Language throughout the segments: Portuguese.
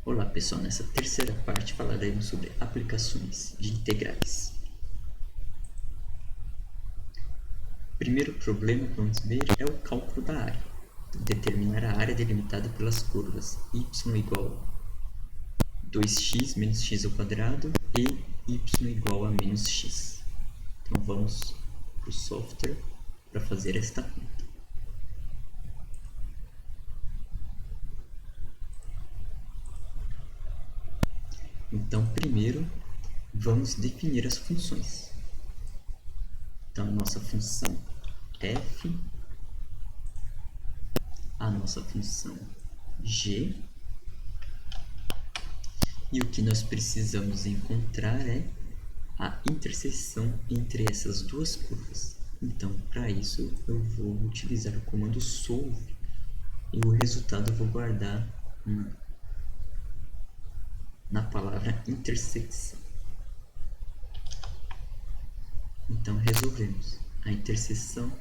Olá pessoal, nessa terceira parte falaremos sobre aplicações de integrais. O primeiro problema que vamos ver é o cálculo da área. Determinar a área delimitada pelas curvas y igual a 2x menos x ao quadrado e y igual a menos x. Então vamos para o software para fazer esta conta. Então primeiro vamos definir as funções. Então a nossa função f, a nossa função g, e o que nós precisamos encontrar é a interseção entre essas duas curvas. Então, para isso, eu vou utilizar o comando solve e o resultado eu vou guardar na palavra intersecção. Então, resolvemos. A interseção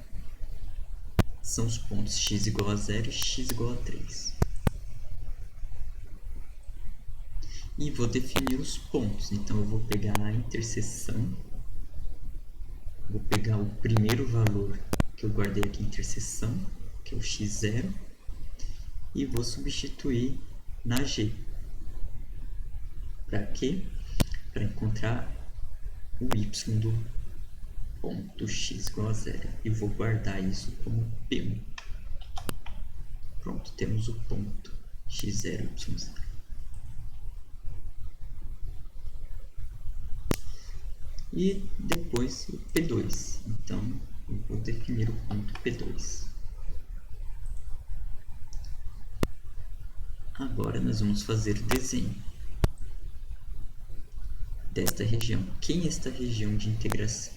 são os pontos x igual a 0 e x igual a 3. E vou definir os pontos. Então, eu vou pegar a interseção, vou pegar o primeiro valor que eu guardei aqui, interseção, que é o x0, e vou substituir na g. Para quê? Para encontrar o y do ponto x igual a 0. E vou guardar isso como P1. Pronto, temos o ponto x0, y0. E depois o P2. Então, eu vou definir o ponto P2. Agora nós vamos fazer o desenho desta região. Quem é esta região de integração?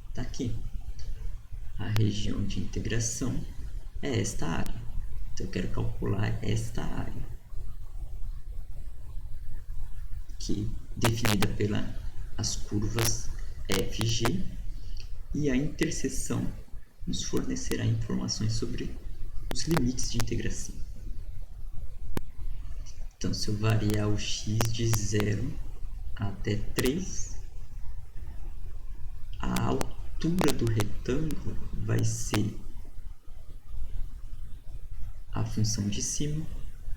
Está aqui. A região de integração é esta área. Então eu quero calcular esta área, que é definida pelas curvas FG, e a interseção nos fornecerá informações sobre os limites de integração. Então, se eu variar o x de 0 até 3, a altura do retângulo vai ser a função de cima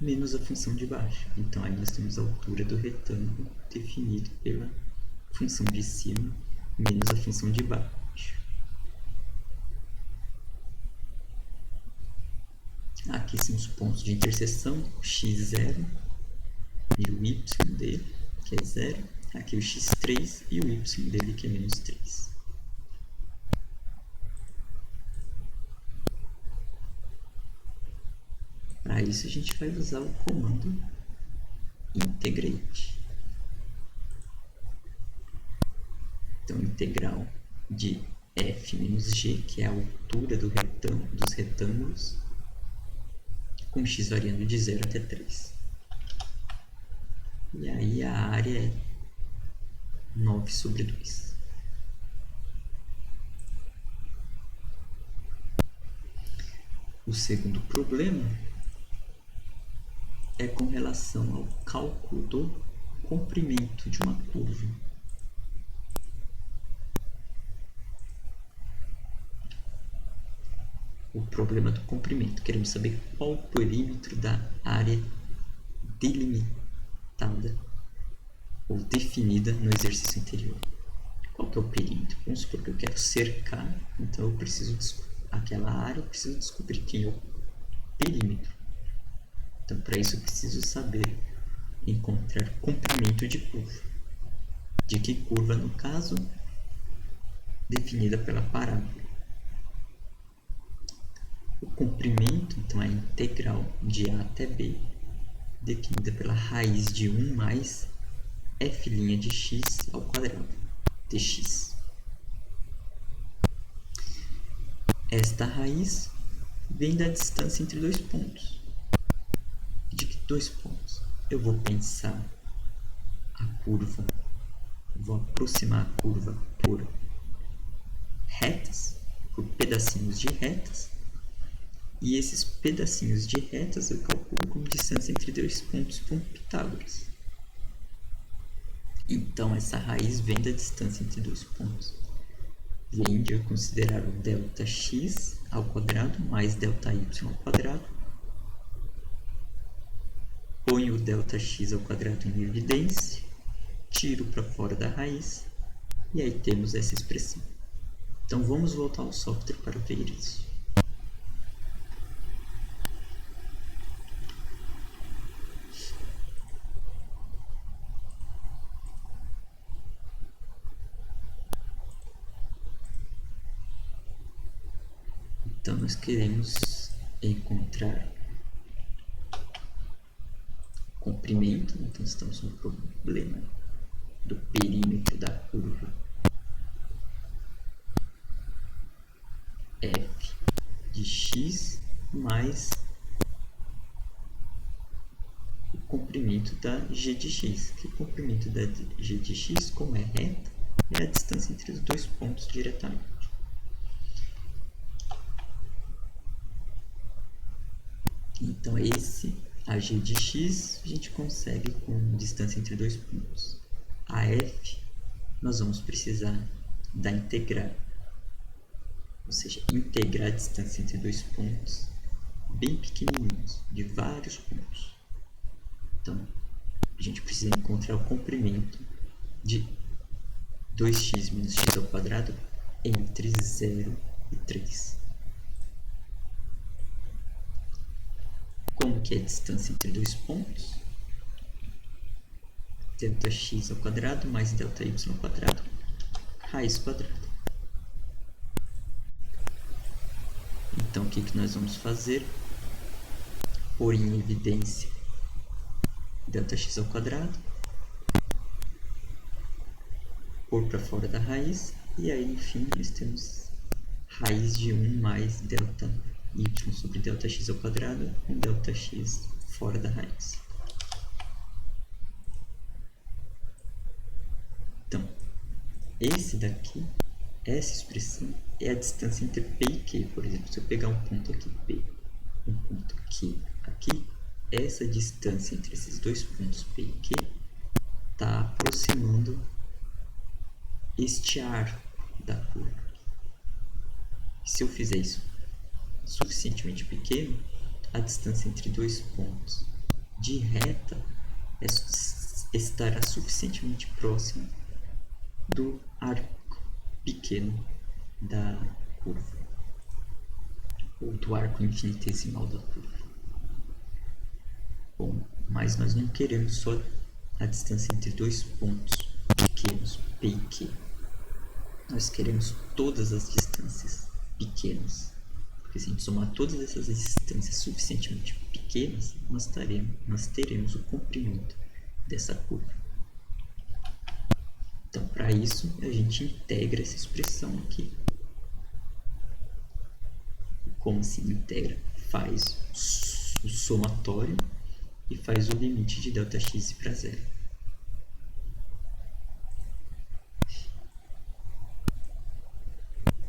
menos a função de baixo. Então, aí nós temos a altura do retângulo definida pela função de cima menos a função de baixo. Aqui são os pontos de interseção, o x0 e o y dele, que é 0. Aqui o x3 e o y dele, que é menos 3. Para isso a gente vai usar o comando integrate. Então, integral de f menos g, que é a altura dos retângulos, com x variando de 0 até 3. E aí a área é 9 sobre 2. O segundo problema é com relação ao cálculo do comprimento de uma curva. O problema do comprimento. Queremos saber qual o perímetro da área delimitada ou definida no exercício anterior. Qual que é o perímetro? Vamos supor que eu quero cercar, então eu preciso aquela área, eu preciso descobrir quem é o perímetro. Então, para isso eu preciso saber encontrar comprimento de curva. De que curva, no caso? Definida pela parábola. O comprimento, então, é a integral de A até B, definida pela raiz de 1 mais f' de x ao quadrado, dx. Esta raiz vem da distância entre dois pontos. De que dois pontos? Eu vou pensar a curva, vou aproximar a curva por retas, por pedacinhos de retas, E esses pedacinhos de retas eu calculo como distância entre dois pontos por Pitágoras. Então, essa raiz vem da distância entre dois pontos. Vem de eu considerar o ΔX ao quadrado mais ΔY ao quadrado. Ponho o ΔX ao quadrado em evidência, tiro para fora da raiz e aí temos essa expressão. Então vamos voltar ao software para ver isso. Então nós queremos encontrar comprimento, então estamos no problema do perímetro da curva f de x mais o comprimento da g de x, que o comprimento da g de x, como é reta, é a distância entre os dois pontos diretamente. Então, a g de x, a gente consegue com distância entre dois pontos. A f, nós vamos precisar da integral, ou seja, integrar a distância entre dois pontos bem pequenininhos, de vários pontos. Então, a gente precisa encontrar o comprimento de 2x menos x ao quadrado entre 0 e 3. Como que é a distância entre dois pontos? Δx ao quadrado mais ΔY ao quadrado, raiz quadrada. Então, o que nós vamos fazer? Pôr em evidência ΔX ao quadrado, pôr para fora da raiz, e aí, enfim, nós temos raiz de 1 mais ΔY sobre ΔX ao quadrado, com ΔX fora da raiz. Então, esse daqui, essa expressão, é a distância entre P e Q. Por exemplo, se eu pegar um ponto aqui P, um ponto Q aqui, essa distância entre esses dois pontos P e Q está aproximando este arco da curva. Se eu fizer isso suficientemente pequeno, a distância entre dois pontos de reta estará suficientemente próxima do arco pequeno da curva, ou do arco infinitesimal da curva. Bom, mas nós não queremos só a distância entre dois pontos pequenos, P e Q. Nós queremos todas as distâncias pequenas. Porque se a gente somar todas essas distâncias suficientemente pequenas, nós teremos o comprimento dessa curva. Então, para isso, a gente integra essa expressão aqui. Como se integra? Faz o somatório e faz o limite de ΔX para zero.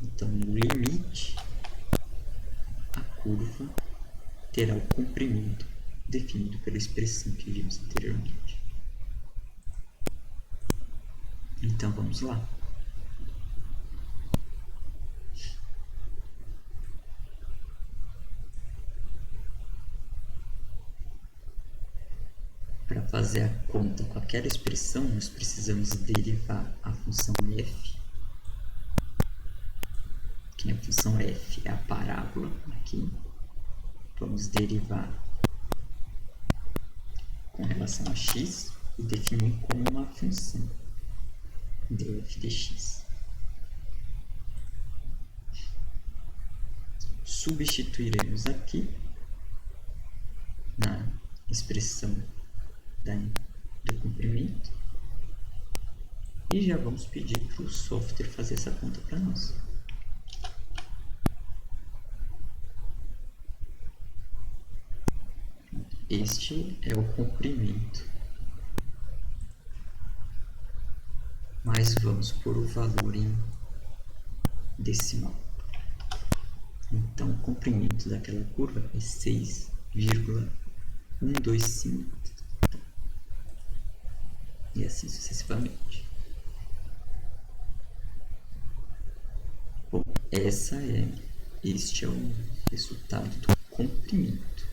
Então, no limite, a curva terá o comprimento definido pela expressão que vimos anteriormente. Então, vamos lá. Para fazer a conta com aquela expressão, nós precisamos derivar a função f, que a função f é a parábola aqui. Vamos derivar com relação a x e definir como uma função df de x. Substituiremos aqui na expressão do comprimento e já vamos pedir para o software fazer essa conta para nós. Este é o comprimento, mas vamos pôr o valor em decimal. Então, o comprimento daquela curva é 6,125. E assim sucessivamente. Bom, este é o resultado do comprimento.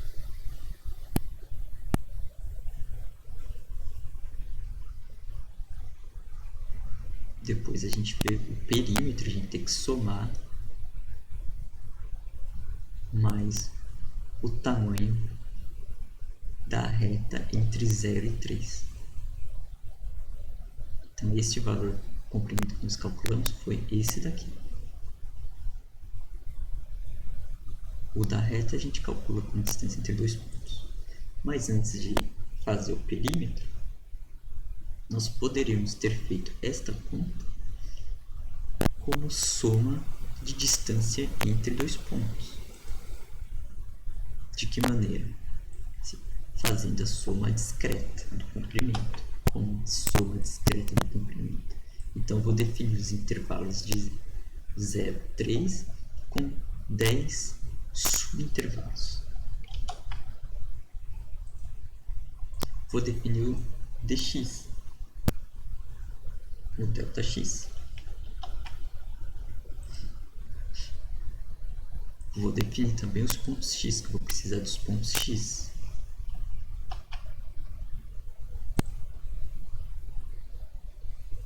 Depois a gente vê o perímetro, a gente tem que somar mais o tamanho da reta entre 0 e 3. Então, este valor comprimido que nós calculamos foi esse daqui. O da reta a gente calcula com distância entre dois pontos. Mas antes de fazer o perímetro, nós poderíamos ter feito esta conta como soma de distância entre dois pontos. De que maneira? Fazendo a soma discreta do comprimento, como soma discreta do comprimento. Então, vou definir os intervalos de 0 a 3 com 10 subintervalos. Vou definir o dx, o ΔX. Vou definir também os pontos x, que eu vou precisar dos pontos x.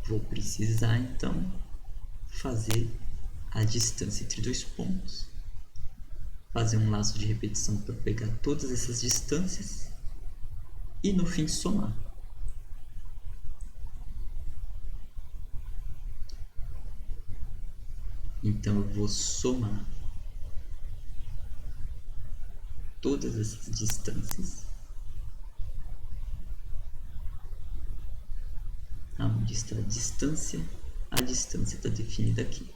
Vou precisar, então, fazer a distância entre dois pontos. Fazer um laço de repetição para pegar todas essas distâncias. E, no fim, somar. Então, eu vou somar todas essas distâncias. Onde está a distância está definida aqui.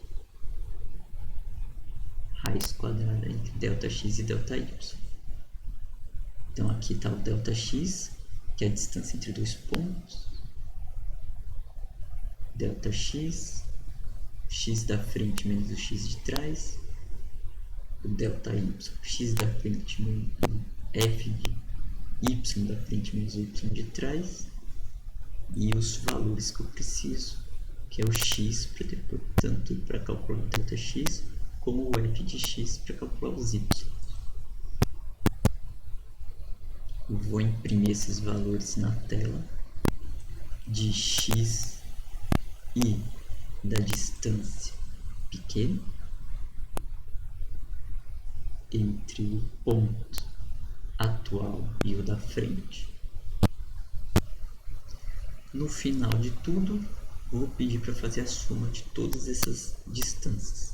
Raiz quadrada entre ΔX e ΔY. Então, aqui está o ΔX, que é a distância entre dois pontos. ΔX, x da frente menos o x de trás. O ΔY, x da frente menos f de y da frente menos o y de trás. E os valores que eu preciso, que é o x, tanto para calcular o ΔX, como o f de x para calcular os y. Eu vou imprimir esses valores na tela de x e da distância pequena entre o ponto atual e o da frente. No final de tudo, vou pedir para fazer a soma de todas essas distâncias.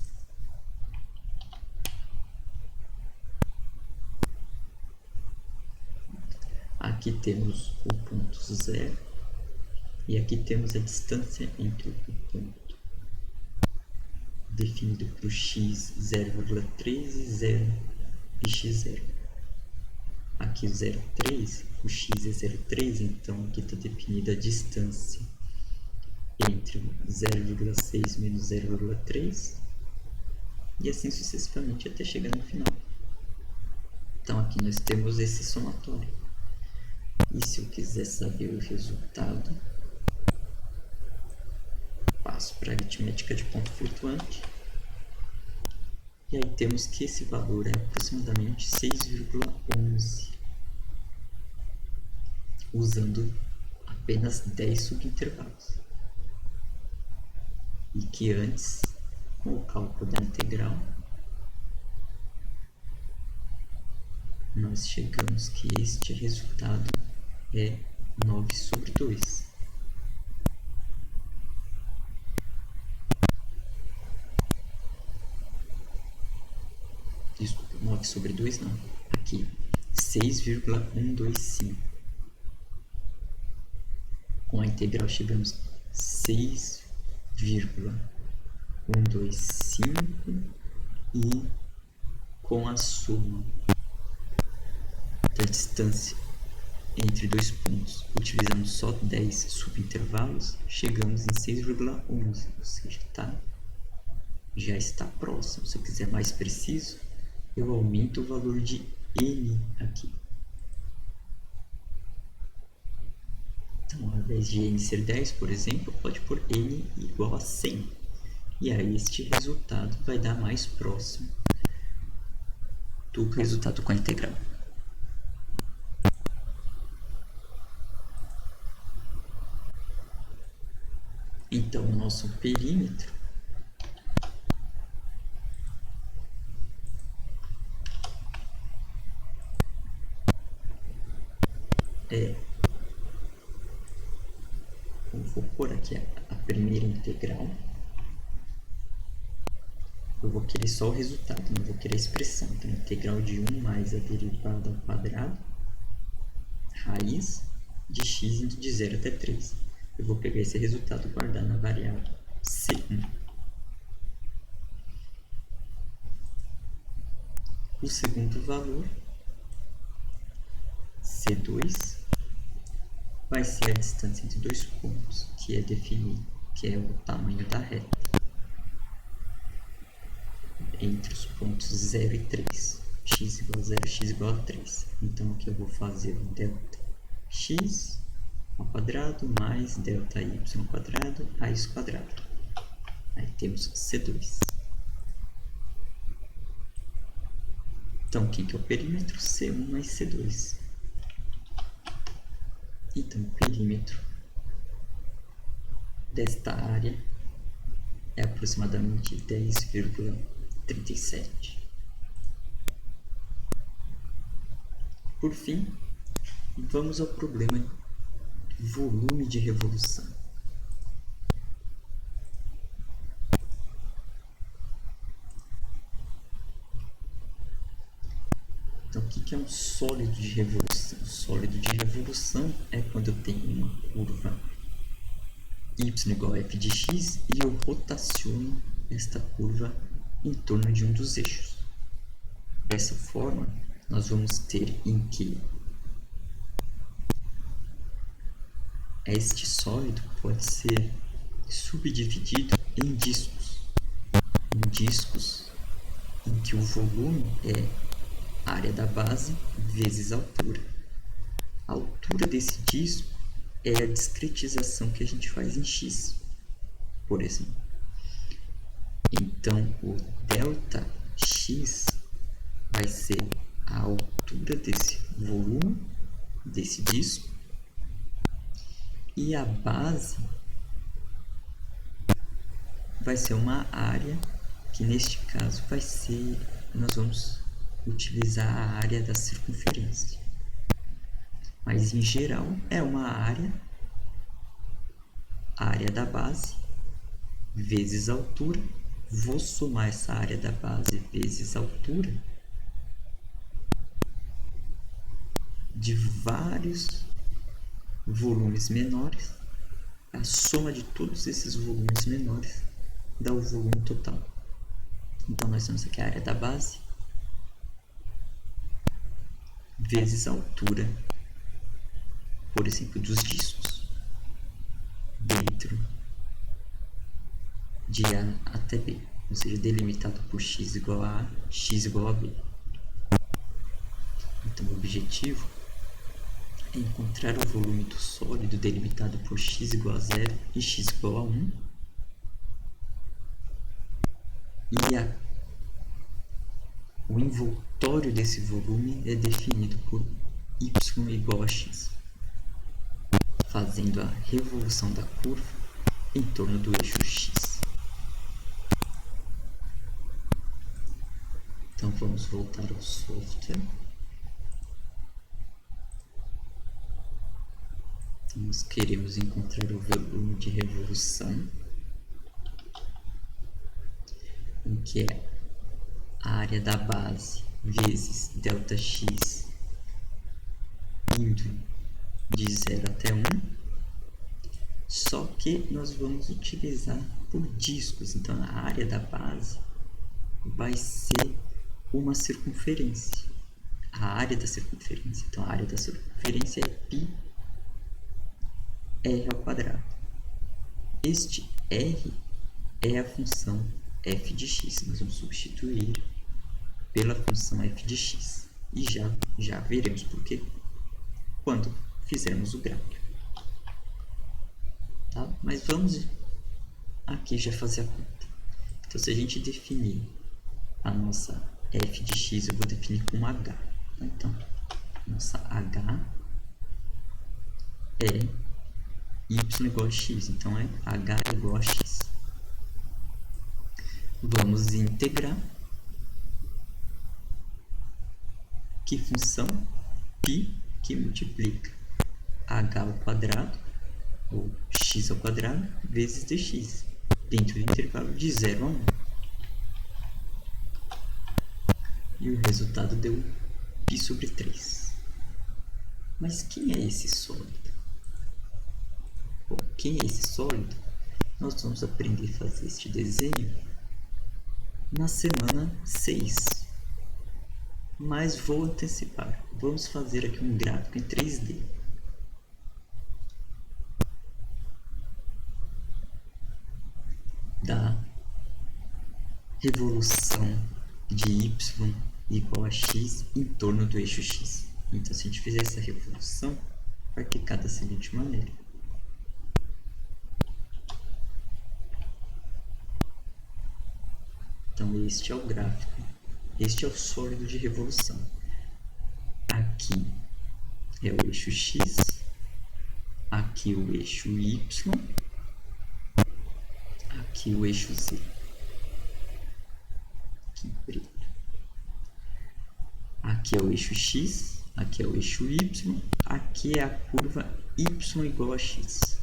Aqui temos o ponto 0 e aqui temos a distância entre o ponto definido por x 0,3 e 0 e x0. Aqui o 0,3, o x é 0,3, então aqui está definida a distância entre 0,6 menos 0,3 e assim sucessivamente até chegar no final. Então aqui nós temos esse somatório. E se eu quiser saber o resultado, passo para a aritmética de ponto flutuante. E aí temos que esse valor é aproximadamente 6,11, usando apenas 10 subintervalos. E que antes, com o cálculo da integral, nós chegamos que este resultado é 9/2. Desculpa, 9/2 não. Aqui, 6,125. Com a integral chegamos a 6,125 e com a soma da distância entre dois pontos, utilizando só 10 subintervalos, chegamos em 6,11, ou seja, já está próximo. Se eu quiser mais preciso, eu aumento o valor de n aqui. Então, ao invés de n ser 10, por exemplo, pode pôr n igual a 100. E aí este resultado vai dar mais próximo do resultado com a integral. Então, o nosso perímetro é... Eu vou pôr aqui a primeira integral. Eu vou querer só o resultado, não vou querer a expressão. Então, a integral de 1 mais a derivada ao quadrado, raiz de x indo de 0 até 3. Eu vou pegar esse resultado e guardar na variável C1. O segundo valor, C2, vai ser a distância entre dois pontos, que é definido, que é o tamanho da reta entre os pontos 0 e 3. X igual a 0, x igual a 3. Então, aqui eu vou fazer o delta x ao quadrado mais delta y ao quadrado, a isso quadrado. Aí temos C2. Então, o que é o perímetro? C1 mais C2. Então, o perímetro desta área é aproximadamente 10,37. Por fim, vamos ao problema de volume de revolução. Então, o que é um sólido de revolução? O sólido de revolução é quando eu tenho uma curva y igual a f de x e eu rotaciono esta curva em torno de um dos eixos. Dessa forma, nós vamos ter em que este sólido pode ser subdividido em discos. Em discos em que o volume é a área da base vezes a altura. A altura desse disco é a discretização que a gente faz em x, por exemplo. Então, o delta x vai ser a altura desse volume, desse disco, e a base vai ser uma área que, neste caso, vai ser... Nós vamos utilizar a área da circunferência. Mas, em geral, é uma área da base vezes a altura. Vou somar essa área da base vezes a altura de vários volumes menores. A soma de todos esses volumes menores dá o volume total. Então, nós temos aqui a área da base vezes a altura, por exemplo, dos discos, dentro de A até B, ou seja, delimitado por x igual a A, x igual a B. Então, o objetivo é encontrar o volume do sólido delimitado por x igual a 0 e x igual a 1, e o envoltório desse volume é definido por y igual a x, fazendo a revolução da curva em torno do eixo x. Então, vamos voltar ao software. Nós queremos encontrar o volume de revolução, em que é a área da base vezes delta x indo de 0 até 1, só que nós vamos utilizar por discos. Então, a área da base vai ser uma circunferência, a área da circunferência. Então, a área da circunferência é π r ao quadrado. Este r é a função f de x. Nós vamos substituir pela função f de x. E já veremos por quê quando fizermos o gráfico. Tá? Mas vamos aqui já fazer a conta. Então, se a gente definir a nossa f de x, eu vou definir com h. Então, nossa h é y igual a x. Então, é h igual a x. Vamos integrar. Que função? Π, que multiplica h ao quadrado, ou x ao quadrado, vezes dx, dentro do intervalo de 0 a 1. E o resultado deu π sobre 3. Mas quem é esse sólido? Bom, quem é esse sólido? Nós vamos aprender a fazer este desenho na semana 6. Mas vou antecipar. Vamos fazer aqui um gráfico em 3D. Da revolução de y igual a x em torno do eixo x. Então, se a gente fizer essa revolução, vai ficar da seguinte maneira. Então, este é o gráfico. Este é o sólido de revolução. Aqui é o eixo x, aqui o eixo y, aqui o eixo z. Aqui em preto. Aqui é o eixo x, aqui é o eixo y, aqui é a curva y igual a x.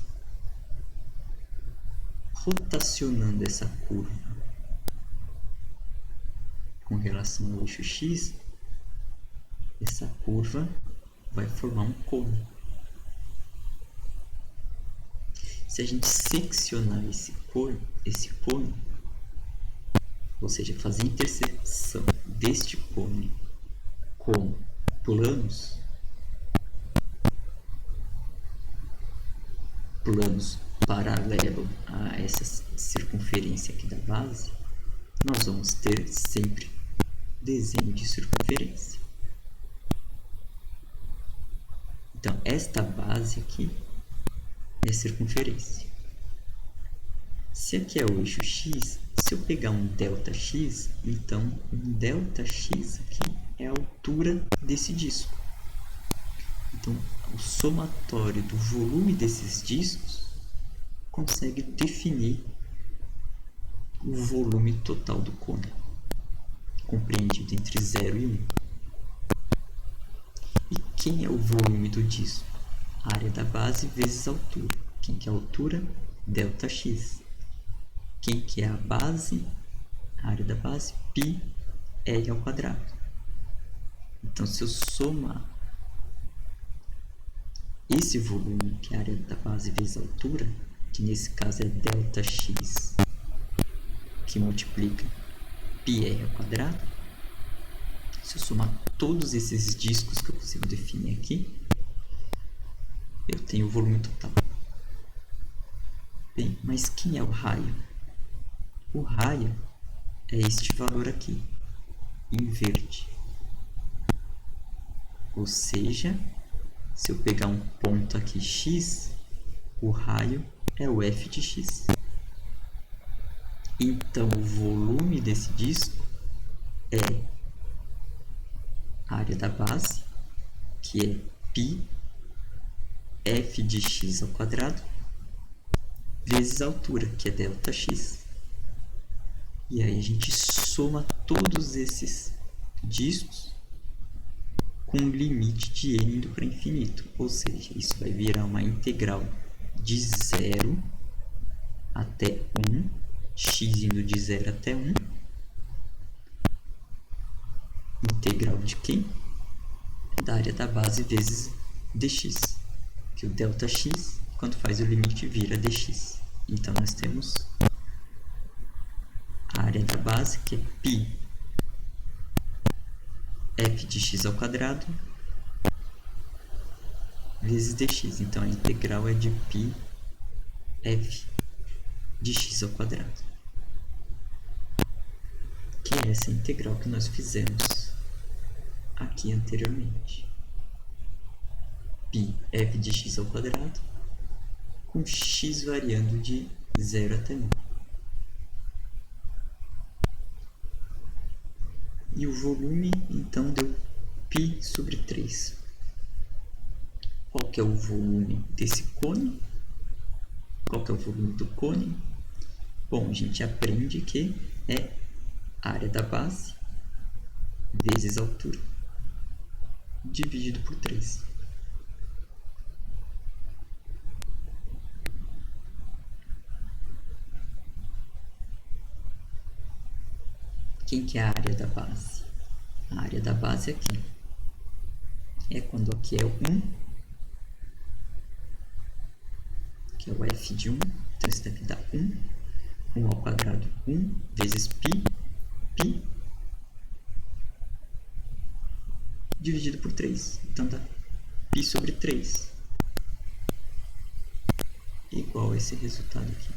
Rotacionando essa curva com relação ao eixo x, essa curva vai formar um côno. Se a gente seccionar esse côno, ou seja, fazer a interseção deste côno com planos paralelos a essa circunferência aqui da base, nós vamos ter sempre desenho de circunferência. Então, esta base aqui é circunferência. Se aqui é o eixo x, se eu pegar um Δx, então um Δx aqui é a altura desse disco. Então, o somatório do volume desses discos consegue definir o volume total do côno, compreendido entre 0 e 1. E quem é o volume do disco? A área da base vezes a altura. Quem que é a altura? ΔX. Quem que é a base? A área da base? Π R ao quadrado. Então, se eu somar esse volume, que é a área da base vezes a altura, que nesse caso é ΔX, que multiplica πr ao quadrado, se eu somar todos esses discos que eu consigo definir aqui, eu tenho o volume total. Bem, mas quem é o raio? O raio é este valor aqui, em verde. Ou seja, se eu pegar um ponto aqui x, o raio é o f de x. Então, o volume desse disco é a área da base, que é π f de x ao quadrado, vezes a altura, que é ΔX. E aí a gente soma todos esses discos com um limite de n indo para infinito. Ou seja, isso vai virar uma integral de 0 até 1, x indo de 0 até 1. Integral de quem? Da área da base vezes dx. Que o ΔX, quando faz o limite, vira dx. Então, nós temos a área da base, que é π f de x ao quadrado vezes dx. Então, a integral é de π f de x ao quadrado, que é é essa integral que nós fizemos aqui anteriormente. Π f de x ao quadrado, com x variando de 0 até 1. E o volume, então, deu π sobre 3. Qual que é o volume desse cone? Qual que é o volume do cone? Bom, a gente aprende que é a área da base vezes a altura, dividido por 3. Quem que é a área da base? A área da base é aqui. É quando aqui é 1, que é o f de 1, então isso deve dar 1 ao quadrado 1 vezes π, dividido por 3. Então dá π sobre 3, igual a esse resultado aqui.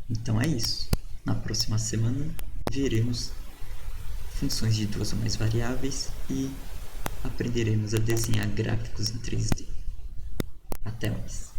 Então é isso. Na próxima semana veremos funções de 2 ou mais variáveis e aprenderemos a desenhar gráficos em 3D. Até mais!